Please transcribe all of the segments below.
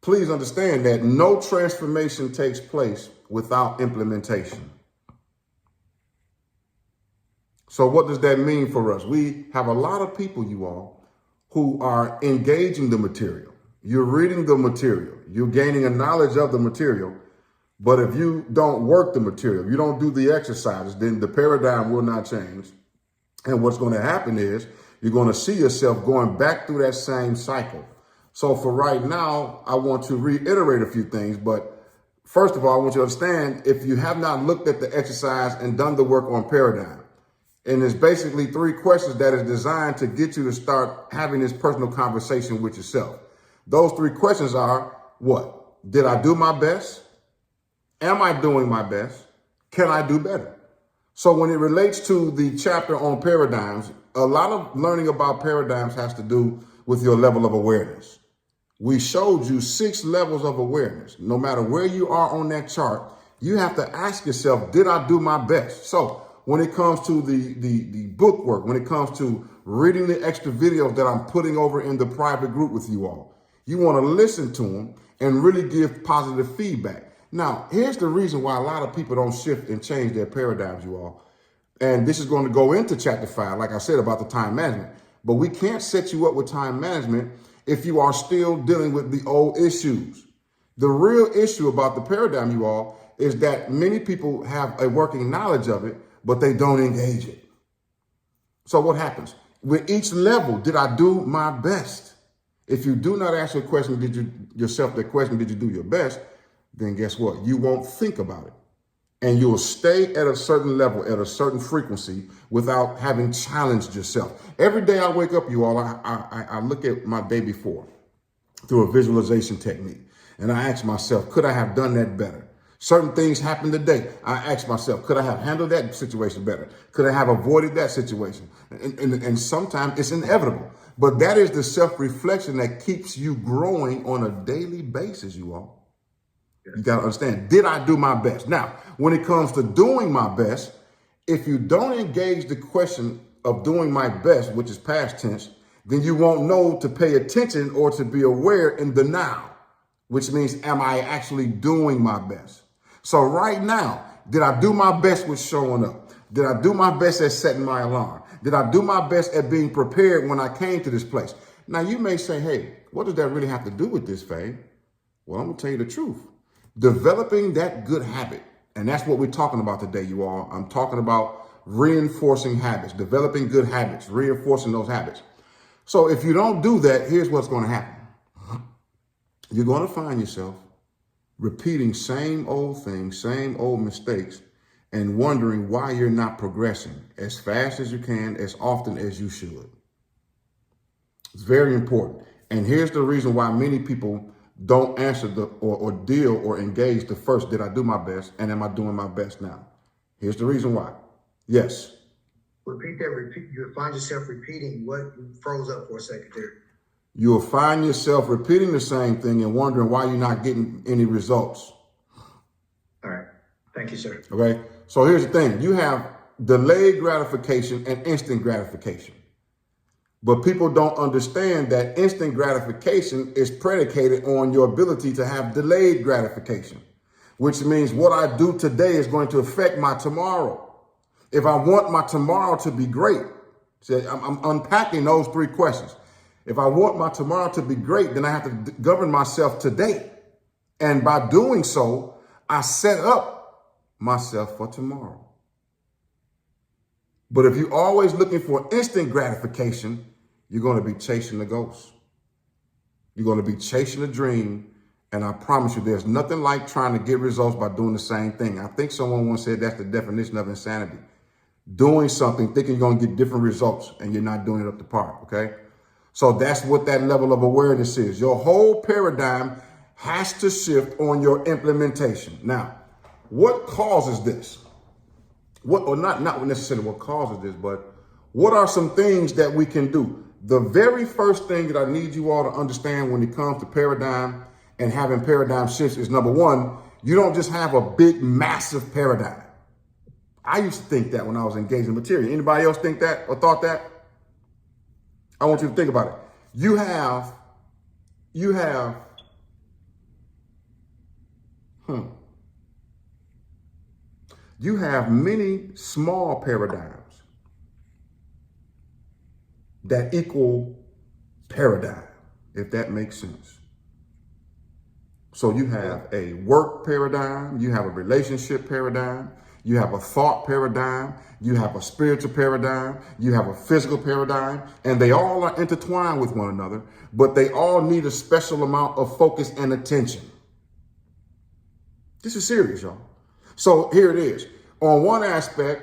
please understand that no transformation takes place without implementation. So what does that mean for us? We have a lot of people, you all, who are engaging the material. You're reading the material. You're gaining a knowledge of the material. But if you don't work the material, if you don't do the exercises, then the paradigm will not change. And what's going to happen is you're going to see yourself going back through that same cycle. So for right now, I want to reiterate a few things. But first of all, I want you to understand, if you have not looked at the exercise and done the work on paradigm, and it's basically 3 questions that is designed to get you to start having this personal conversation with yourself. Those 3 questions are, what? Did I do my best? Am I doing my best? Can I do better? So when it relates to the chapter on paradigms, a lot of learning about paradigms has to do with your level of awareness. We showed you 6 levels of awareness. No matter where you are on that chart, you have to ask yourself, did I do my best? So when it comes to the book work, when it comes to reading the extra videos that I'm putting over in the private group with you all, you want to listen to them and really give positive feedback. Now, here's the reason why a lot of people don't shift and change their paradigms, you all. And this is going to go into chapter 5, like I said, about the time management. But we can't set you up with time management if you are still dealing with the old issues. The real issue about the paradigm, you all, is that many people have a working knowledge of it, but they don't engage it. So what happens? With each level, did I do my best? If you do not ask yourself the question, did you do your best? Then guess what? You won't think about it. And you'll stay at a certain level, at a certain frequency, without having challenged yourself. Every day I wake up, you all, I look at my day before through a visualization technique. And I ask myself, could I have done that better? Certain things happen today. I ask myself, could I have handled that situation better? Could I have avoided that situation? And sometimes it's inevitable. But that is the self-reflection that keeps you growing on a daily basis, you all. You got to understand, did I do my best? Now, when it comes to doing my best, if you don't engage the question of doing my best, which is past tense, then you won't know to pay attention or to be aware in the now, which means, am I actually doing my best? So right now, did I do my best with showing up? Did I do my best at setting my alarm? Did I do my best at being prepared when I came to this place? Now, you may say, hey, what does that really have to do with this, Faye? Well, I'm going to tell you the truth. Developing that good habit. And that's what we're talking about today, you all. I'm talking about reinforcing habits, developing good habits, reinforcing those habits. So if you don't do that, here's what's going to happen. You're going to find yourself repeating same old things, same old mistakes, and wondering why you're not progressing as fast as you can, as often as you should. It's very important. And here's the reason why many people don't answer or deal or engage the first, did I do my best? And am I doing my best now? Here's the reason why. Yes. Repeat that. You'll find yourself repeating what you froze up for a second there. You'll find yourself repeating the same thing and wondering why you're not getting any results. All right. Thank you, sir. Okay. So here's the thing. You have delayed gratification and instant gratification. But people don't understand that instant gratification is predicated on your ability to have delayed gratification, which means what I do today is going to affect my tomorrow. If I want my tomorrow to be great, see, I'm unpacking those 3 questions. If I want my tomorrow to be great, then I have to govern myself today. And by doing so, I set up myself for tomorrow. But if you're always looking for instant gratification, you're going to be chasing the ghost. You're going to be chasing a dream. And I promise you, there's nothing like trying to get results by doing the same thing. I think someone once said that's the definition of insanity. Doing something, thinking you're going to get different results, and you're not doing it up to par, okay? So that's what that level of awareness is. Your whole paradigm has to shift on your implementation. Now, what causes this? Not necessarily what causes this, but what are some things that we can do? The very first thing that I need you all to understand when it comes to paradigm and having paradigm shifts is, number one, you don't just have a big, massive paradigm. I used to think that when I was engaging material. Anybody else think that or thought that? I want you to think about it. You have You have many small paradigms that equal paradigm, if that makes sense. So you have a work paradigm, you have a relationship paradigm, you have a thought paradigm, you have a spiritual paradigm, you have a physical paradigm, and they all are intertwined with one another, but they all need a special amount of focus and attention. This is serious, y'all. So here it is. On one aspect,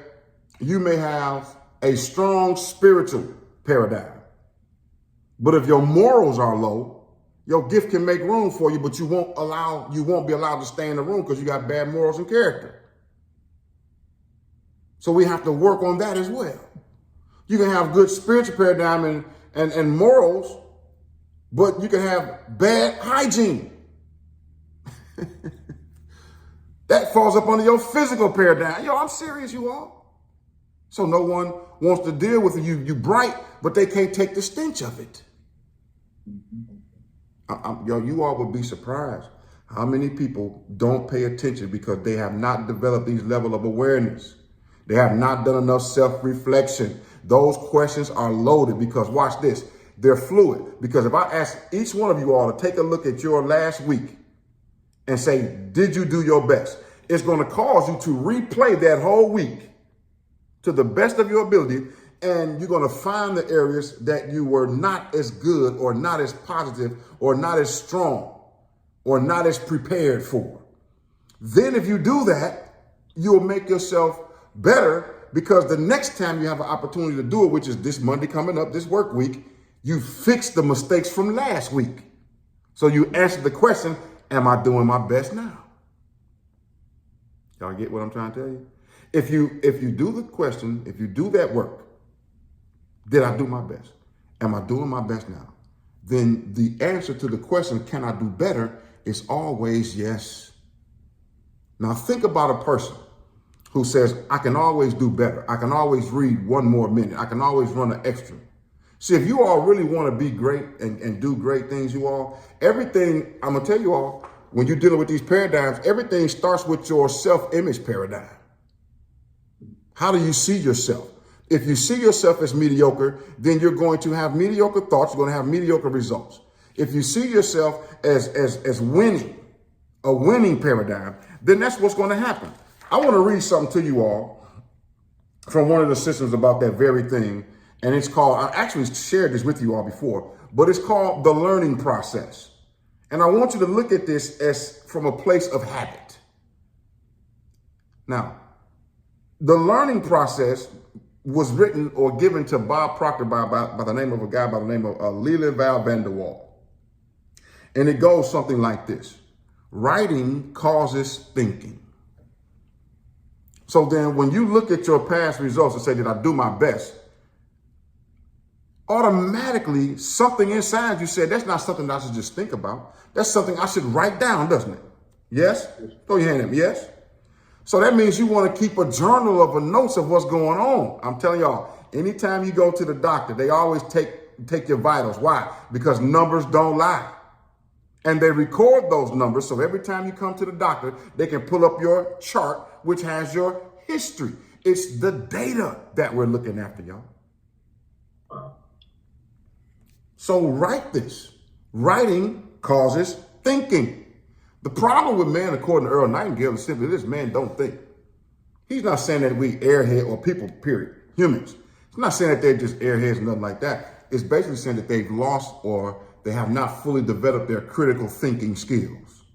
you may have a strong spiritual paradigm, but if your morals are low, your gift can make room for you, but you won't be allowed to stay in the room because you got bad morals and character. So we have to work on that as well. You can have good spiritual paradigm and morals, but you can have bad hygiene. That falls up under your physical paradigm. Yo, I'm serious, you all. So no one wants to deal with you. You bright, but they can't take the stench of it. You all would be surprised how many people don't pay attention because they have not developed these level of awareness. They have not done enough self-reflection. Those questions are loaded because, watch this, they're fluid. Because if I ask each one of you all to take a look at your last week and say, did you do your best? It's going to cause you to replay that whole week to the best of your ability. And you're going to find the areas that you were not as good or not as positive or not as strong or not as prepared for. Then if you do that, you'll make yourself better because the next time you have an opportunity to do it, which is this Monday coming up, this work week, you fix the mistakes from last week. So you answer the question, am I doing my best now? Y'all get what I'm trying to tell you? If you do the question, if you do that work, did I do my best? Am I doing my best now? Then the answer to the question, can I do better, is always yes. Now think about a person who says, I can always do better. I can always read one more minute. I can always run an extra. See, if you all really want to be great and do great things, you all, everything, I'm going to tell you all, when you're dealing with these paradigms, everything starts with your self-image paradigm. How do you see yourself? If you see yourself as mediocre, then you're going to have mediocre thoughts. You're going to have mediocre results. If you see yourself as winning, a winning paradigm, then that's what's going to happen. I want to read something to you all from one of the systems about that very thing. And it's called, I actually shared this with you all before, but it's called the learning process. And I want you to look at this as from a place of habit. Now, the learning process was written or given to Bob Proctor by the name of a guy by the name of Leland Val van der Wal. And it goes something like this. Writing causes thinking. So then when you look at your past results and say, did I do my best? Automatically something inside you said, that's not something that I should just think about. That's something I should write down, doesn't it? Yes? Throw your hand at me, yes? So that means you want to keep a journal of notes of what's going on. I'm telling y'all, anytime you go to the doctor, they always take your vitals. Why? Because numbers don't lie. And they record those numbers. So every time you come to the doctor, they can pull up your chart, which has your history. It's the data that we're looking after, y'all. So write this. Writing causes thinking. The problem with man, according to Earl Nightingale, is simply this: man don't think. He's not saying that we airhead or people, period, humans. He's not saying that they're just airheads and nothing like that. It's basically saying that they've lost or they have not fully developed their critical thinking skills.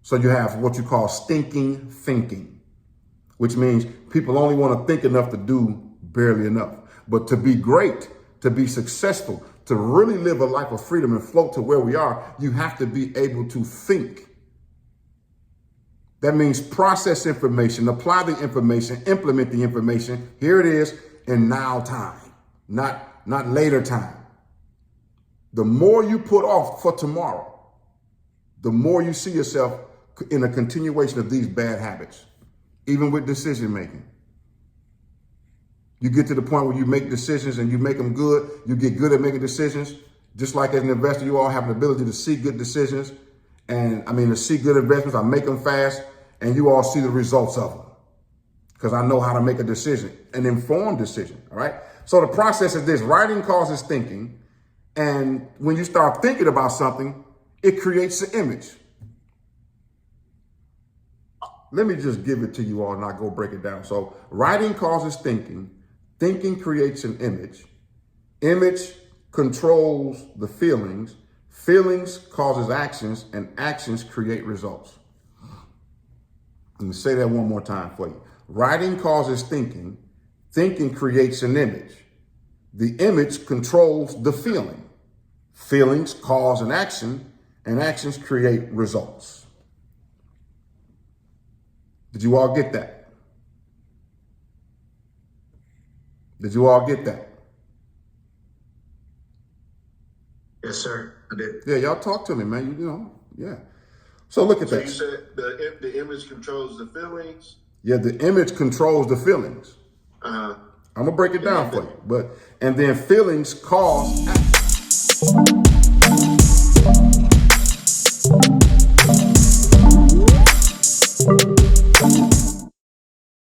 So you have what you call stinking thinking, which means people only want to think enough to do barely enough. But to be great, to be successful, to really live a life of freedom and float to where we are, you have to be able to think. That means process information, apply the information, implement the information. Here it is in now time, not later time. The more you put off for tomorrow, the more you see yourself in a continuation of these bad habits, even with decision making. You get to the point where you make decisions and you make them good. You get good at making decisions. Just like as an investor, you all have an ability to see good decisions And I mean, to see good investments, I make them fast, and you all see the results of them because I know how to make a decision, an informed decision. All right. So the process is this: writing causes thinking. And when you start thinking about something, it creates an image. Let me just give it to you all and I'll go break it down. So writing causes thinking. Thinking creates an image. Image controls the feelings. Feelings causes actions, and actions create results. Let me say that one more time for you. Writing causes thinking. Thinking creates an image. The image controls the feeling. Feelings cause an action, and actions create results. Did you all get that? Did you all get that? Yes, sir. I did. Yeah, y'all talk to me, man. You know, yeah. So look at So that. you said the image controls the feelings? Yeah, the image controls the feelings. Uh-huh. I'm gonna break it down for you. And then feelings cause action.